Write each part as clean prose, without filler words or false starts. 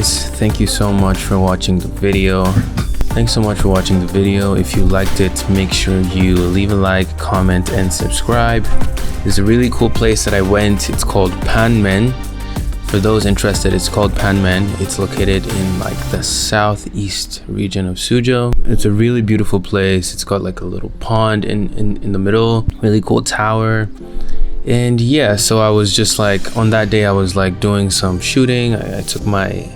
guys, thank you so much for watching the video. Thanks so much for watching the video. If you liked it, make sure you leave a like, comment, and subscribe. There's a really cool place that I went. It's called Panmen. For those interested, it's called Panmen. It's located in like the southeast region of Suzhou. It's a really beautiful place. It's got like a little pond in the middle, really cool tower. And yeah, so I was just like, on that day I was like doing some shooting. I took my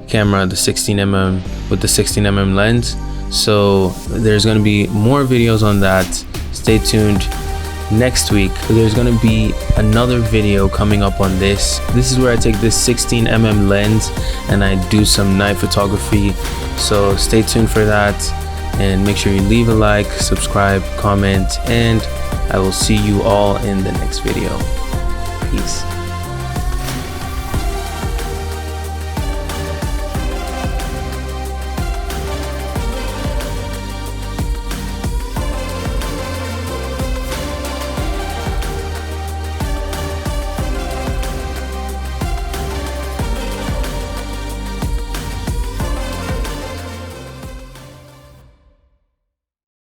camera, the 16mm with the 16mm lens. So there's gonna be more videos on that. Stay tuned. Next week there's gonna be another video coming up on this. This is where I take this 16mm lens and I do some night photography. So stay tuned for that, and make sure you leave a like, subscribe, comment, and I will see you all in the next video.